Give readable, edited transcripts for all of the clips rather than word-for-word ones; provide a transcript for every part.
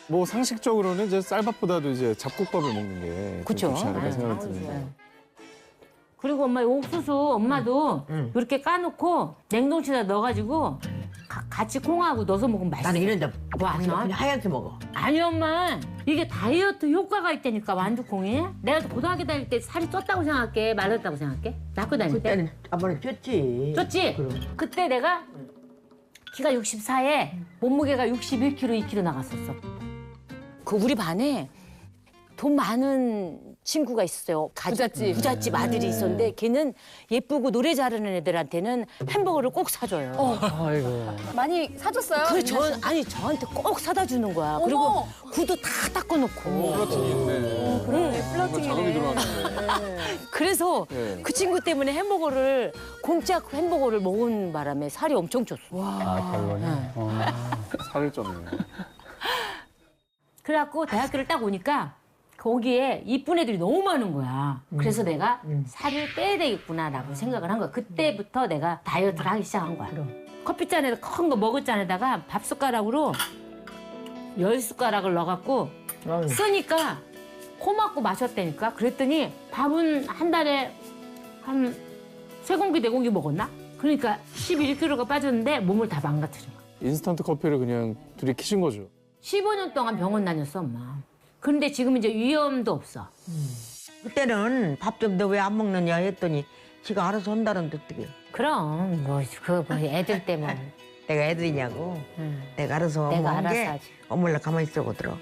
뭐 상식적으로는 이제 쌀밥보다도 이제 잡곡밥을 먹는 게 그쵸? 좋지 않을까 생각이 네. 드는데. 그리고 엄마 옥수수 엄마도 이렇게 까놓고 냉동실에 넣어가지고 같이 콩하고 넣어서 먹으면 맛있어. 나는 이런데 뭐 안 넣어? 그냥 하얗게 먹어. 아니 엄마 이게 다이어트 효과가 있다니까 완두콩이. 내가 고등학교 다닐 때 살이 쪘다고 생각해 말랐다고 생각해? 학교 다닐 때? 그때는 아빠는 쪘지. 쪘지? 그럼. 그때 내가 키가 64에 몸무게가 61kg, 2kg 나갔었어. 그 우리 반에 돈 많은 친구가 있었어요. 부잣집 아들이 있었는데 걔는 예쁘고 노래 잘하는 애들한테는 햄버거를 꼭 사줘요. 아이고. 많이 사줬어요? 그래 저한테 꼭 사다 주는 거야. 그리고 구두 다 닦아놓고. 플러팅이 있네. 그래, 자극이 플러팅이네. 들어왔는데. 그래서 네. 그 친구 때문에 햄버거를 공짜 햄버거를 먹은 바람에 살이 엄청 쪘어. 아, 결론에. 살을 쪘네. 그래갖고 대학교를 딱 오니까 거기에 이쁜 애들이 너무 많은 거야. 그래서 내가 살을 빼야 되겠구나라고 생각을 한 거야. 그때부터 내가 다이어트를 하기 시작한 거야. 커피잔에다 큰 거 머그잔에다가 밥 숟가락으로 10숟가락을 넣어갖고 쓰니까 코 막고 마셨다니까. 그랬더니 밥은 한 달에 한 3공기, 4공기 먹었나? 그러니까 11kg가 빠졌는데 몸을 다 망가뜨린 거야. 인스턴트 커피를 그냥 둘이 키신 거죠. 15년 동안 병원 다녔어, 엄마. 그런데 지금 이제 위험도 없어. 그때는 밥 좀 너 왜 안 먹느냐 했더니 지가 알아서 한다는데 어떻게. 그럼 뭐 애들 때문에. 내가 애들이냐고. 내가 알아서 내가 먹은 알아서 게 하지. 어머니랑 가만히 있어 보더라.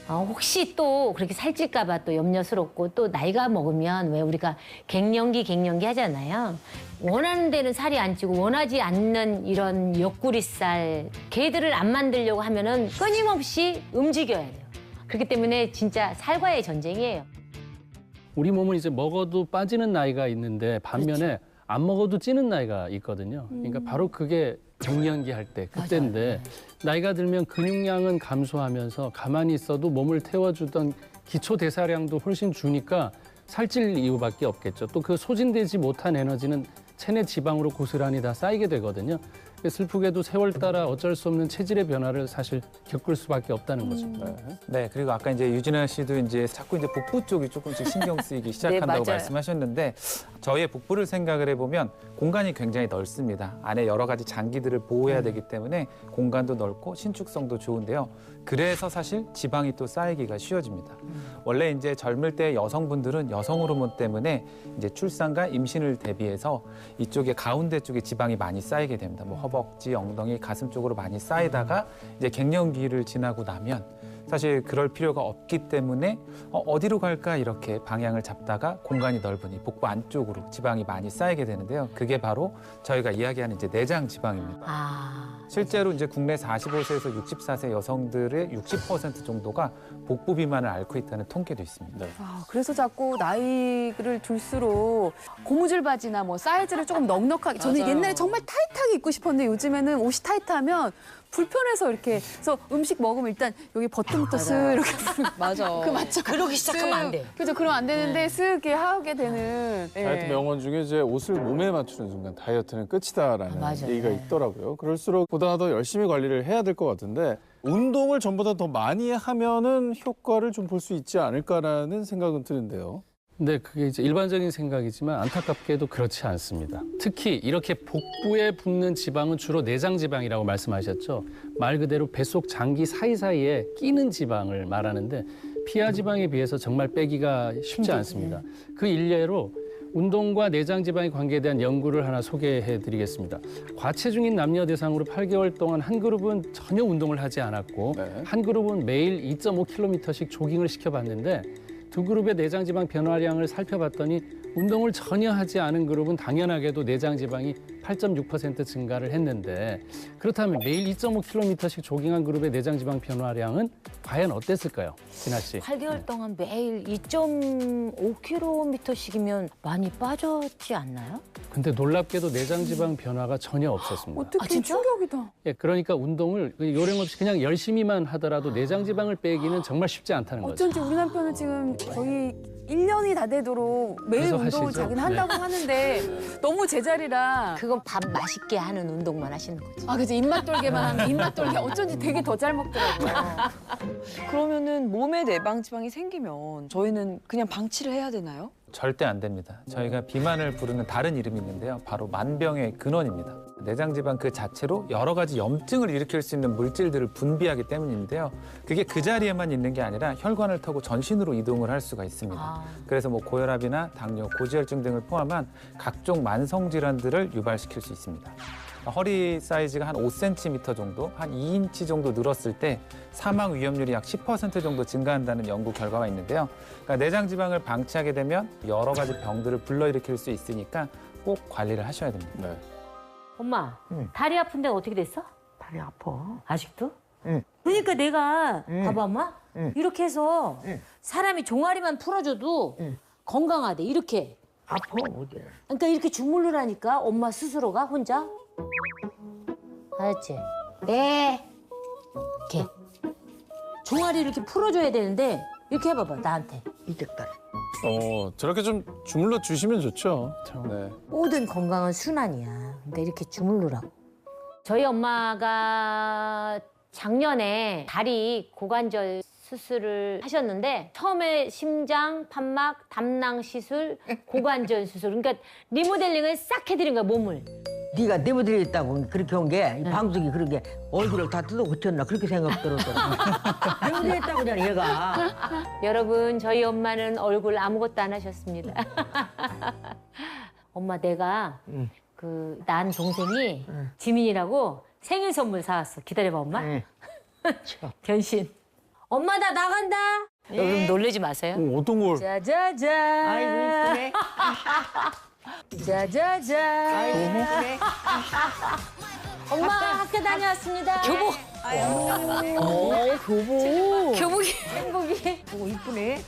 혹시 또 그렇게 살찔까 봐 또 염려스럽고 또 나이가 먹으면 왜 우리가 갱년기 하잖아요. 원하는 데는 살이 안 찌고 원하지 않는 이런 옆구리살 걔들을 안 만들려고 하면은 끊임없이 움직여야 돼요. 그렇기 때문에 진짜 살과의 전쟁이에요. 우리 몸은 이제 먹어도 빠지는 나이가 있는데 반면에 안 먹어도 찌는 나이가 있거든요. 그러니까 바로 그게 갱년기 할 때 그때인데 나이가 들면 근육량은 감소하면서 가만히 있어도 몸을 태워주던 기초 대사량도 훨씬 주니까 살찔 이유밖에 없겠죠. 또 그 소진되지 못한 에너지는 체내 지방으로 고스란히 다 쌓이게 되거든요. 슬프게도 세월 따라 어쩔 수 없는 체질의 변화를 사실 겪을 수밖에 없다는 거죠. 네, 그리고 아까 이제 유진아 씨도 이제 자꾸 이제 복부 쪽이 조금씩 신경 쓰이기 시작한다고 맞아요. 말씀하셨는데 저희의 복부를 생각을 해보면 공간이 굉장히 넓습니다. 안에 여러 가지 장기들을 보호해야 되기 때문에 공간도 넓고 신축성도 좋은데요. 그래서 사실 지방이 또 쌓이기가 쉬워집니다. 원래 이제 젊을 때 여성분들은 여성 호르몬 때문에 이제 출산과 임신을 대비해서 이쪽에 가운데 쪽에 지방이 많이 쌓이게 됩니다. 뭐 허벅지, 엉덩이, 가슴 쪽으로 많이 쌓이다가 이제 갱년기를 지나고 나면 사실 그럴 필요가 없기 때문에 어디로 갈까 이렇게 방향을 잡다가 공간이 넓으니 복부 안쪽으로 지방이 많이 쌓이게 되는데요. 그게 바로 저희가 이야기하는 이제 내장 지방입니다. 실제로 이제 국내 45세에서 64세 여성들의 60% 정도가 복부 비만을 앓고 있다는 통계도 있습니다. 그래서 자꾸 나이를 들수록 고무줄 바지나 뭐 사이즈를 조금 넉넉하게. 저는 옛날에 정말 타이트하게 입고 싶었는데 요즘에는 옷이 타이트하면 불편해서 이렇게. 그래서 음식 먹으면 일단 여기 버튼부터 쓱 이렇게. 맞아. 그 맞죠? 그러기 시작하면 안 돼. 그죠? 그러면 안 되는데 쓱 이렇게 하게 되는. 예. 다이어트 명언 중에 이제 옷을 몸에 맞추는 순간 다이어트는 끝이다라는 맞아요. 얘기가 네. 있더라고요. 그럴수록 보다 더 열심히 관리를 해야 될 것 같은데 운동을 전보다 더 많이 하면은 효과를 좀 볼 수 있지 않을까라는 생각은 드는데요. 근데 그게 이제 일반적인 생각이지만 안타깝게도 그렇지 않습니다. 특히 이렇게 복부에 붙는 지방은 주로 내장 지방이라고 말씀하셨죠. 말 그대로 뱃속 장기 사이사이에 끼는 지방을 말하는데 피하 지방에 비해서 정말 빼기가 쉽지 않습니다. 그 일례로 운동과 내장 지방의 관계에 대한 연구를 하나 소개해 드리겠습니다. 과체중인 남녀 대상으로 8개월 동안 한 그룹은 전혀 운동을 하지 않았고 네. 한 그룹은 매일 2.5km씩 조깅을 시켜봤는데 두 그룹의 내장 지방 변화량을 살펴봤더니 운동을 전혀 하지 않은 그룹은 당연하게도 내장 지방이 8.6% 증가를 했는데 그렇다면 매일 2.5km씩 조깅한 그룹의 내장 지방 변화량은 과연 어땠을까요? 진아 씨. 8개월 동안 매일 2.5km씩이면 많이 빠졌지 않나요? 근데 놀랍게도 내장 지방 변화가 전혀 없었습니다. 어떻게 진짜? 충격이다. 예, 그러니까 운동을 요령 없이 그냥 열심히만 하더라도 내장 지방을 빼기는 정말 쉽지 않다는 거죠. 어쩐지 우리 남편은 지금 거의 1년이 다 되도록 매일 그래서 운동을 하시죠. 자기는 한다고 하는데 너무 제자리라. 그건 밥 맛있게 하는 운동만 하시는 거지. 아, 그치. 입맛 돌게만 하면 입맛 돌게 어쩐지 되게 더 잘 먹더라고요. 그러면은 몸에 내방 지방이 생기면 저희는 그냥 방치를 해야 되나요? 절대 안 됩니다. 저희가 비만을 부르는 다른 이름이 있는데요. 바로 만병의 근원입니다. 내장지방 그 자체로 여러 가지 염증을 일으킬 수 있는 물질들을 분비하기 때문인데요. 그게 그 자리에만 있는 게 아니라 혈관을 타고 전신으로 이동을 할 수가 있습니다. 그래서 뭐 고혈압이나 당뇨, 고지혈증 등을 포함한 각종 만성 질환들을 유발시킬 수 있습니다. 허리 사이즈가 한 5cm 정도, 한 2인치 정도 늘었을 때 사망 위험률이 약 10% 정도 증가한다는 연구 결과가 있는데요. 그러니까 내장 지방을 방치하게 되면 여러 가지 병들을 불러일으킬 수 있으니까 꼭 관리를 하셔야 됩니다. 네. 엄마, 응. 다리 아픈 데가 어떻게 됐어? 다리 아파. 아직도? 응. 그러니까 내가 응. 봐봐 엄마. 응. 이렇게 해서 응. 사람이 종아리만 풀어줘도 응. 건강하대. 이렇게. 아파 어디? 그러니까 이렇게 주물르라니까 엄마 스스로가 혼자. 알았지? 네. 이렇게. 종아리 이렇게 풀어줘야 되는데 이렇게 해봐봐 나한테. 이득다리. 저렇게 좀 주물러 주시면 좋죠. 네. 모든 건강은 순환이야. 그러니까 이렇게 주물르라고. 저희 엄마가 작년에 다리 고관절 수술을 하셨는데 처음에 심장, 판막, 담낭 시술, 고관절 수술. 그러니까 리모델링을 싹 해드린 거야 몸을. 네가 내버려있다고 그렇게 온 게 이 방송이 그런 게 얼굴을 다 뜯어 고쳤나 그렇게 생각 들었더라. 내버려있다고 그냥 얘가. 여러분 저희 엄마는 얼굴 아무것도 안 하셨습니다. 엄마 내가 응. 그 난 동생이 지민이라고 생일 선물 사왔어. 기다려봐 엄마. 응. 변신. 엄마 나 나간다. 여러분 놀라지 마세요. 어떤 걸? 짜자잔. 아이고 이쁘네. 짜자잔. 아이고 이쁘네. 엄마 학교 다녀왔습니다. 교복. 교복. 교복이. 행복이. 오 이쁘네.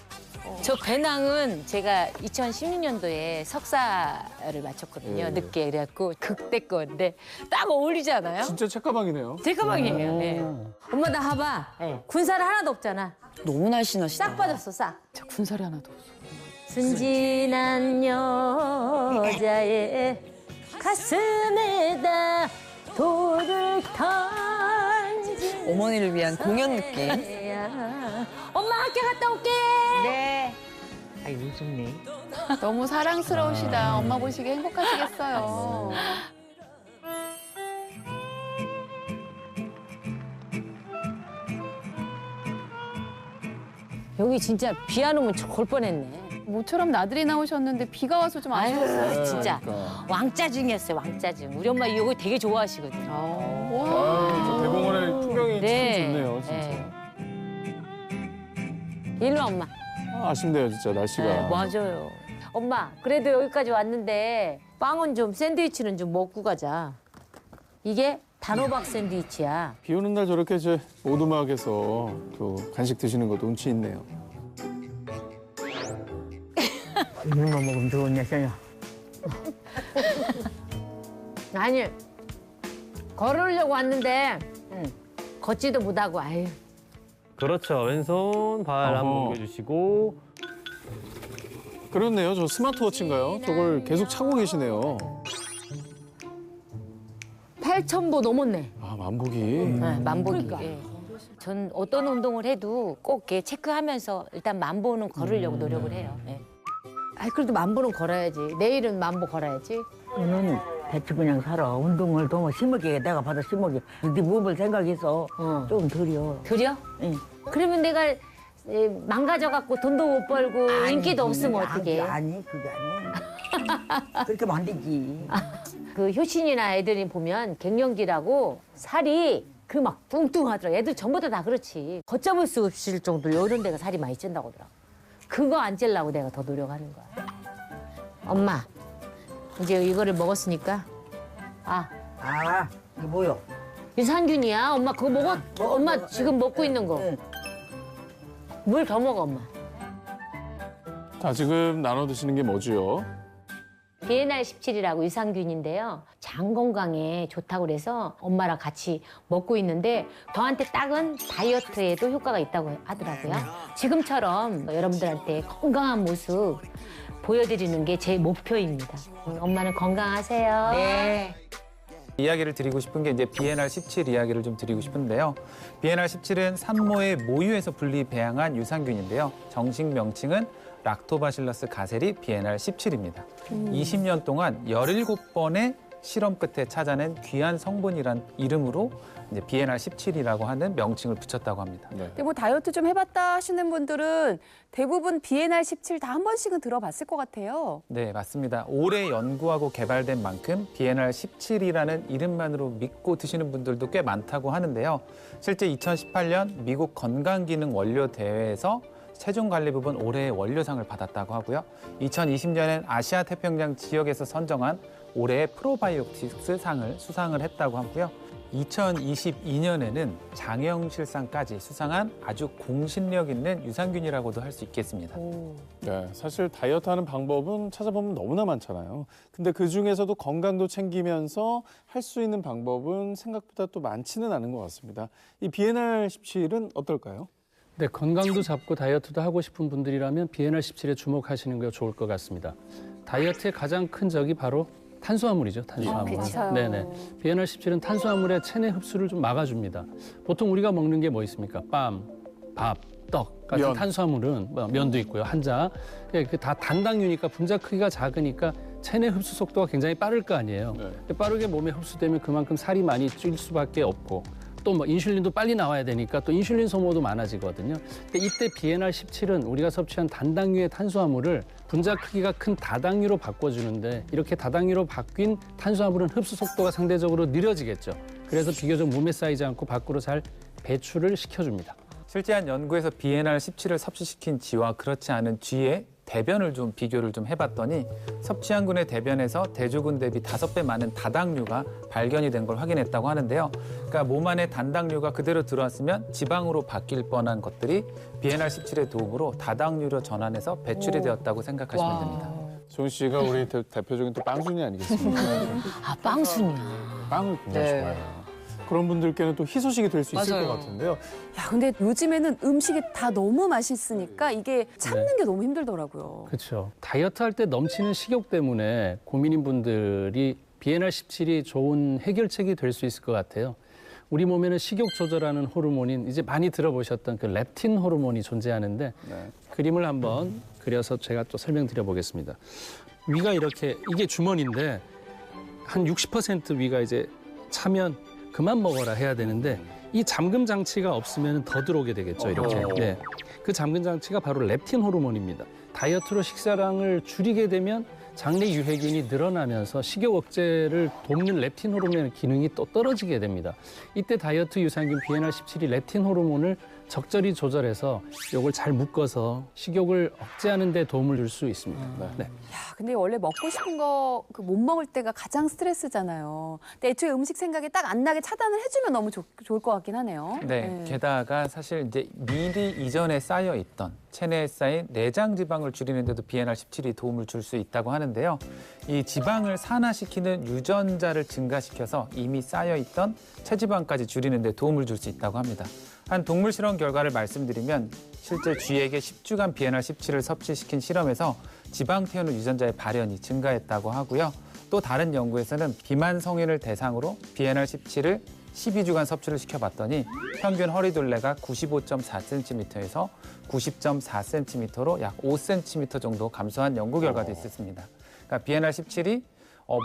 저 배낭은 제가 2016년도에 석사를 마쳤거든요. 늦게 그래갖고 극대 건데 딱 어울리지 않아요? 진짜 책가방이네요. 제 가방이에요. 네. 엄마 나 봐봐. 네. 군살 하나도 없잖아. 너무 날씬하시다. 싹 빠졌어 싹. 저 군살이 하나도 없어. 순진한 여자의 가슴에다 돌을 던진 어머니를 위한 공연 느낌. 여자야. 엄마 학교 갔다 올게. 네. 아이고 웃음네. 너무 사랑스러우시다. 엄마 보시기에 행복하시겠어요. 여기 진짜 비 안 오면 좋을 뻔했네. 모처럼 나들이 나오셨는데 비가 와서 좀 아쉬웠어요. 아유 진짜 그러니까. 왕짜증이었어요 왕짜증. 우리 엄마 이거 되게 좋아하시거든요. 와. 대공원의 풍경이 네. 참 좋네요, 진짜. 일로 와, 엄마. 아쉽네요, 진짜 날씨가. 네, 맞아요. 엄마, 그래도 여기까지 왔는데 빵은 좀 샌드위치는 좀 먹고 가자. 이게 단호박 샌드위치야. 비 오는 날 저렇게 이제 오두막에서 또 간식 드시는 것도 운치 있네요. 이런 거 먹으면 좋은 여자야. 아니, 걸으려고 왔는데 걷지도 못하고 아유. 그렇죠. 왼손 발 한번 어허. 옮겨주시고 그렇네요. 저 스마트워치인가요? 저걸 계속 차고 계시네요. 8,000보 넘었네. 아, 만보기. 네, 만보기. 그러니까. 예. 전 어떤 운동을 해도 꼭 이렇게 체크하면서 일단 만보는 걸으려고 노력을 해요. 예. 아, 그래도 만보는 걸어야지. 내일은 만보 걸어야지. 너는 대충 그냥 살아. 운동을 너무 심하게 내가 받아 심하게. 네 몸을 생각해서 좀 덜려. 그려? 응. 그러면 내가 망가져갖고 돈도 못 벌고 인기도 없으면 어떡해. 아니 그게 아니. 그렇게 하면 안 되지. 그 효신이나 애들이 보면 갱년기라고 살이 그 막 뚱뚱하더라. 애들 전부 다 그렇지. 걷잡을 수 없을 정도로 이런 데가 살이 많이 찐다고 하더라. 그거 안 찌려고 내가 더 노력하는 거야. 엄마, 이제 이거를 먹었으니까 아 이거 뭐요? 유산균이야. 엄마 그거 먹어. 엄마 지금 먹고 있는 거. 응. 물 더 먹어 엄마. 자, 지금 나눠 드시는 게 뭐지요? 비엔알 17이라고 유산균인데요. 장 건강에 좋다고 그래서 엄마랑 같이 먹고 있는데 저한테 딱은 다이어트에도 효과가 있다고 하더라고요. 지금처럼 여러분들한테 건강한 모습 보여드리는 게 제 목표입니다. 엄마는 건강하세요. 네. 이야기를 드리고 싶은 게 이제 BNR 17 이야기를 좀 드리고 싶은데요. BNR 17은 산모의 모유에서 분리 배양한 유산균인데요. 정식 명칭은 락토바실러스 가세리 BNR 17입니다. 20년 동안 17번의 실험 끝에 찾아낸 귀한 성분이란 이름으로 이제 BNR 17이라고 하는 명칭을 붙였다고 합니다. 근데 뭐 다이어트 좀 해봤다 하시는 분들은 대부분 BNR 17 다 한 번씩은 들어봤을 것 같아요. 네, 맞습니다. 오래 연구하고 개발된 만큼 BNR 17이라는 이름만으로 믿고 드시는 분들도 꽤 많다고 하는데요. 실제 2018년 미국 건강기능원료대회에서 체중관리 부분 올해의 원료상을 받았다고 하고요. 2020년엔 아시아 태평양 지역에서 선정한 올해의 프로바이오틱스 상을 수상을 했다고 하고요. 2022년에는 장영실상까지 수상한 아주 공신력 있는 유산균이라고도 할 수 있겠습니다. 네, 사실 다이어트하는 방법은 찾아보면 너무나 많잖아요. 근데 그 중에서도 건강도 챙기면서 할 수 있는 방법은 생각보다 또 많지는 않은 것 같습니다. 이 BNR 17은 어떨까요? 네, 건강도 잡고 다이어트도 하고 싶은 분들이라면 BNR 17에 주목하시는 게 좋을 것 같습니다. 다이어트의 가장 큰 적이 바로 탄수화물이죠, 탄수화물. 맞아요. 네네. BNR 17은 탄수화물의 체내 흡수를 좀 막아줍니다. 보통 우리가 먹는 게 뭐 있습니까? 빰, 밥, 떡 같은 면. 탄수화물은 뭐 면도 있고요, 한자. 그 다 단당류니까 분자 크기가 작으니까 체내 흡수 속도가 굉장히 빠를 거 아니에요. 네. 빠르게 몸에 흡수되면 그만큼 살이 많이 찔 수밖에 없고. 또 뭐 인슐린도 빨리 나와야 되니까 또 인슐린 소모도 많아지거든요. 근데 이때 BNR 17은 우리가 섭취한 단당류의 탄수화물을 분자 크기가 큰 다당류로 바꿔주는데 이렇게 다당류로 바뀐 탄수화물은 흡수 속도가 상대적으로 느려지겠죠. 그래서 비교적 몸에 쌓이지 않고 밖으로 잘 배출을 시켜줍니다. 실제 한 연구에서 BNR 17을 섭취시킨 쥐와 그렇지 않은 쥐의 대변을 좀 비교를 좀 해봤더니 섭취한 군의 대변에서 대조군 대비 5배 많은 다당류가 발견이 된 걸 확인했다고 하는데요. 그러니까 몸 안에 단당류가 그대로 들어왔으면 지방으로 바뀔 뻔한 것들이 BNR 17의 도움으로 다당류로 전환해서 배출이 되었다고 생각하시면 됩니다. 조은 씨가 우리 대표적인 또 빵순이 아니겠습니까? 아, 빵순이야. 빵을 굉장히 네. 좋아해요. 그런 분들께는 또 희소식이 될 수 있을 맞아요. 것 같은데요. 야, 근데 요즘에는 음식이 다 너무 맛있으니까 이게 참는 게 너무 힘들더라고요. 그렇죠. 다이어트 할 때 넘치는 식욕 때문에 고민인 분들이 BNR 17이 좋은 해결책이 될 수 있을 것 같아요. 우리 몸에는 식욕 조절하는 호르몬인 이제 많이 들어보셨던 그 렙틴 호르몬이 존재하는데 네. 그림을 한번 그려서 제가 또 설명드려 보겠습니다. 위가 이렇게 이게 주머니인데 한 60% 위가 이제 차면 그만 먹어라 해야 되는데 이 잠금 장치가 없으면 더 들어오게 되겠죠, 이렇게. 네. 그 잠금 장치가 바로 렙틴 호르몬입니다. 다이어트로 식사량을 줄이게 되면 장내 유해균이 늘어나면서 식욕 억제를 돕는 렙틴 호르몬의 기능이 또 떨어지게 됩니다. 이때 다이어트 유산균 BNR 17이 렙틴 호르몬을 적절히 조절해서 이걸 잘 묶어서 식욕을 억제하는 데 도움을 줄 수 있습니다. 네. 야, 근데 원래 먹고 싶은 거 그 못 먹을 때가 가장 스트레스잖아요. 근데 애초에 음식 생각이 딱 안 나게 차단을 해주면 너무 좋을 것 같긴 하네요. 네, 게다가 사실 이제 미리 이전에 쌓여 있던 체내에 쌓인 내장 지방을 줄이는데도 BNR 17이 도움을 줄 수 있다고 하는데요. 이 지방을 산화시키는 유전자를 증가시켜서 이미 쌓여 있던 체지방까지 줄이는 데 도움을 줄 수 있다고 합니다. 한 동물 실험 결과를 말씀드리면 실제 쥐에게 10주간 BNR 17을 섭취시킨 실험에서 지방 태우는 유전자의 발현이 증가했다고 하고요. 또 다른 연구에서는 비만 성인을 대상으로 BNR 17을 12주간 섭취를 시켜봤더니 평균 허리둘레가 95.4cm에서 90.4cm로 약 5cm 정도 감소한 연구 결과도 있었습니다. 그러니까 BNR 17이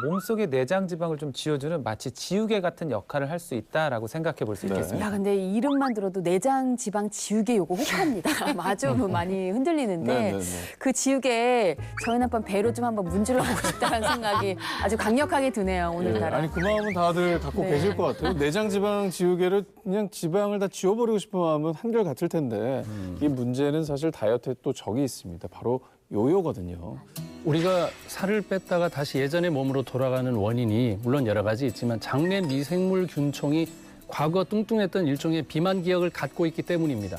몸속의 내장 지방을 좀 지워주는 마치 지우개 같은 역할을 할 수 있다라고 생각해 볼 수 있겠습니다. 야, 근데 이 이름만 들어도 내장 지방 지우개 요거 혹합니다. 아주 많이 흔들리는데 네네네. 그 지우개 저희 남편 배로 좀 한번 문질러 보고 싶다는 생각이 아주 강력하게 드네요, 오늘따라. 아니 그 마음은 다들 갖고 네. 계실 것 같아요. 내장 지방 지우개를 그냥 지방을 다 지워버리고 싶은 마음은 한결 같을 텐데 이 문제는 사실 다이어트에 또 적이 있습니다. 바로 요요거든요. 우리가 살을 뺐다가 다시 예전의 몸으로 돌아가는 원인이 물론 여러 가지 있지만 장내 미생물 균총이 과거 뚱뚱했던 일종의 비만 기억을 갖고 있기 때문입니다.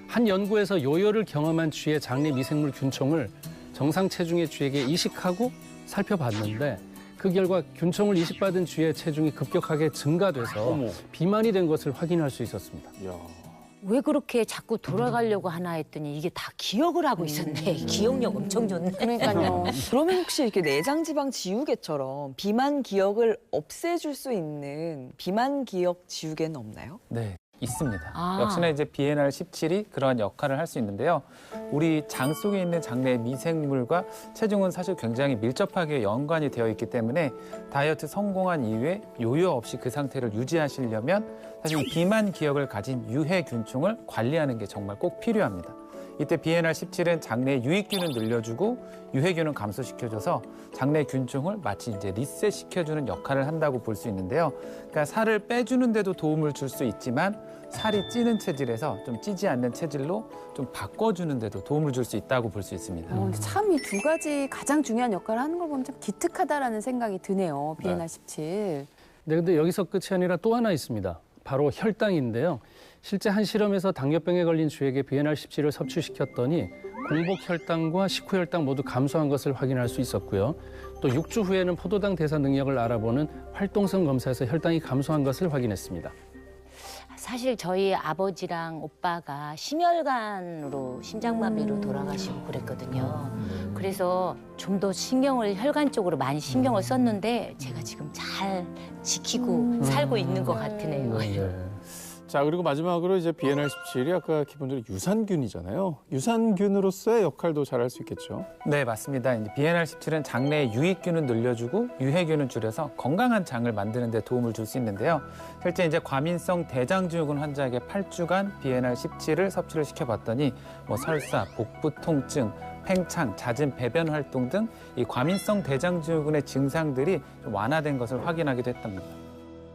한 연구에서 요요를 경험한 쥐의 장내 미생물 균총을 정상 체중의 쥐에게 이식하고 살펴봤는데 그 결과 균총을 이식받은 쥐의 체중이 급격하게 증가돼서 어머. 비만이 된 것을 확인할 수 있었습니다. 이야. 왜 그렇게 자꾸 돌아가려고 하나 했더니 이게 다 기억을 하고 있었네. 기억력 엄청 좋네. 그러니까요. 그러면 혹시 이렇게 내장 지방 지우개처럼 비만 기억을 없애줄 수 있는 비만 기억 지우개는 없나요? 네, 있습니다. 아. 역시나 이제 BNR17이 그러한 역할을 할 수 있는데요. 우리 장 속에 있는 장내 미생물과 체중은 사실 굉장히 밀접하게 연관이 되어 있기 때문에 다이어트 성공한 이후에 요요 없이 그 상태를 유지하시려면 사실 이 비만 기억을 가진 유해균총을 관리하는 게 정말 꼭 필요합니다. 이때 BNR17은 장내 유익균을 늘려주고 유해균은 감소시켜줘서 장내 균총을 마치 이제 리셋시켜주는 역할을 한다고 볼 수 있는데요. 그러니까 살을 빼주는 데도 도움을 줄 수 있지만 살이 찌는 체질에서 좀 찌지 않는 체질로 좀 바꿔주는 데도 도움을 줄 수 있다고 볼 수 있습니다. 참 이 두 가지 가장 중요한 역할을 하는 걸 보면 참 기특하다라는 생각이 드네요. BNR17. 네, 근데 여기서 끝이 아니라 또 하나 있습니다. 바로 혈당인데요. 실제 한 실험에서 당뇨병에 걸린 주에게 BNR17을 섭취시켰더니 공복 혈당과 식후 혈당 모두 감소한 것을 확인할 수 있었고요. 또 6주 후에는 포도당 대사 능력을 알아보는 활동성 검사에서 혈당이 감소한 것을 확인했습니다. 사실 저희 아버지랑 오빠가 심혈관으로 심장마비로 돌아가시고 그랬거든요. 그래서 좀 더 혈관 쪽으로 많이 신경을 썼는데 제가 지금 잘 지키고 살고 있는 것 같으네요. 자, 그리고 마지막으로 이제 BNR17이 아까 기본적으로 유산균이잖아요. 유산균으로서의 역할도 잘 할 수 있겠죠. 네, 맞습니다. 이제 BNR17은 장내의 유익균은 늘려주고 유해균은 줄여서 건강한 장을 만드는 데 도움을 줄 수 있는데요. 실제 이제 과민성 대장증후군 환자에게 8주간 BNR17을 섭취를 시켜봤더니 뭐 설사, 복부 통증, 팽창, 잦은 배변 활동 등 이 과민성 대장증후군의 증상들이 좀 완화된 것을 확인하기도 했답니다.